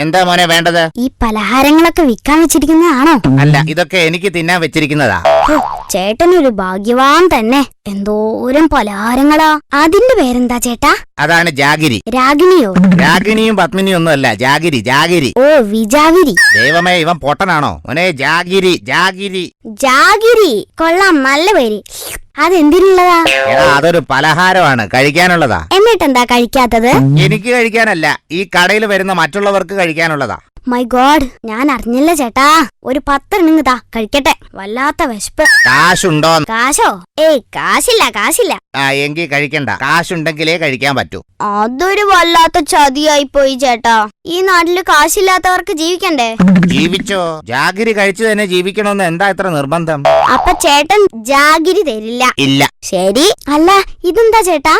എന്താ മോനെ വേണ്ടത്? ഈ പലഹാരങ്ങളൊക്കെ വിൽക്കാൻ വെച്ചിരിക്കുന്നതാണോ? അല്ല, ഇതൊക്കെ എനിക്ക് തിന്നാൻ വെച്ചിരിക്കുന്നതാ. ചേട്ടനൊരു ഭാഗ്യവാൻ തന്നെ. എന്തോരം പലഹാരങ്ങളാ. അതിന്റെ പേരെന്താ ചേട്ടാ? അതാണ് ജാഗിരി. രാഗിണിയോ? രാഗിണിയും പത്മിനിയും ഒന്നും അല്ല, ജാഗിരി ജാഗിരി. ഓ, വിജാഗിരി. ദൈവമേ, ഇവൻ പൊട്ടനാണോ? മോനെ, ജാഗിരി ജാഗിരി. ജാഗിരി കൊള്ളാം, നല്ല പേര്. അതെന്തിനുള്ളതാ? എടാ, അതൊരു പലഹാരമാണ്, കഴിക്കാനുള്ളതാ. എന്നിട്ടെന്താ കഴിക്കാത്തത്? എനിക്ക് കഴിക്കാനല്ല, ഈ കടയിൽ വരുന്ന മറ്റുള്ളവർക്ക് കഴിക്കാനുള്ളതാ. മൈ ഗോഡ്, ഞാൻ അറിഞ്ഞില്ല ചേട്ടാ. ഒരു 10 എണ്ണം താ, കഴിക്കട്ടെ. വല്ലാത്ത വിശപ്പ്. കാശുണ്ടോ? കാശോ? ഏയ്, കാശില്ല. എങ്കിൽ കഴിക്കണ്ട. കാശുണ്ടെങ്കിലേ കഴിക്കാൻ പറ്റൂ. അതൊരു വല്ലാത്ത ചതിയായി പോയി ചേട്ടാ. ഈ നാട്ടില് കാശില്ലാത്തവർക്ക് ജീവിക്കണ്ടേ? ജീവിച്ചോ. ജാഗിരി കഴിച്ചു തന്നെ ജീവിക്കണമെന്ന് എന്താ ഇത്ര നിർബന്ധം? അപ്പൊ ചേട്ടൻ ജാഗിരി തരില്ല? ഇല്ല. ശരി. അല്ല, ഇതെന്താ ചേട്ടാ?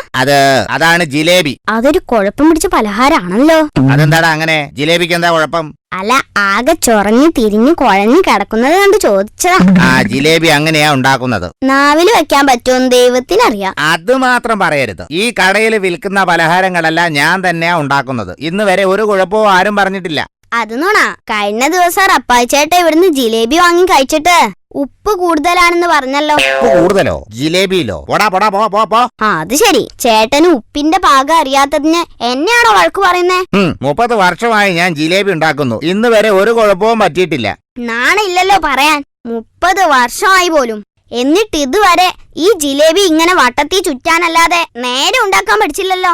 അതാണ് ജിലേബി. അതൊരു കുഴപ്പം പിടിച്ച പലഹാരാണല്ലോ. അതെന്താടാ അങ്ങനെ? ജിലേബിക്ക് എന്താ കുഴപ്പം? അല്ല, ആകെ ചൊറഞ്ഞു തിരിഞ്ഞു കുഴഞ്ഞു കിടക്കുന്നത് കണ്ട് ചോദിച്ചതാ. ജിലേബി അങ്ങനെയാ ഉണ്ടാക്കുന്നത്. നാവില് വെക്കാൻ പറ്റുമെന്ന് ദൈവത്തിനറിയാം. അത് മാത്രം പറയരുത്. ഈ കടയിൽ വിൽക്കുന്ന പലഹാരങ്ങളെല്ലാം ഞാൻ തന്നെയാ ഉണ്ടാക്കുന്നത്. ഇന്ന് വരെ ഒരു കുഴപ്പവും ആരും പറഞ്ഞിട്ടില്ല. അത് നോണാ. കഴിഞ്ഞ ദിവസം റപ്പായി ചേട്ട ഇവിടുന്ന് ജിലേബി വാങ്ങി കഴിച്ചിട്ട് ഉപ്പ് കൂടുതലാണെന്ന് പറഞ്ഞല്ലോ. കൂടുതലോ? ജിലേബിയിലോ? പോ. അത് ശരി. ചേട്ടന് ഉപ്പിന്റെ പാകം അറിയാത്തതിന് എന്നെയാണോ വഴക്ക് പറയുന്നേ? 30 വർഷമായി ഞാൻ ജിലേബി ഉണ്ടാക്കുന്നു. ഇന്ന് വരെ ഒരു കുഴപ്പവും പറ്റിയിട്ടില്ല. നാണില്ലല്ലോ പറയാൻ. 30 വർഷമായി പോലും. എന്നിട്ട് ഇതുവരെ ഈ ജിലേബി ഇങ്ങനെ വട്ടത്തി ചുറ്റാനല്ലാതെ നേരെ ഉണ്ടാക്കാൻ പഠിച്ചില്ലല്ലോ.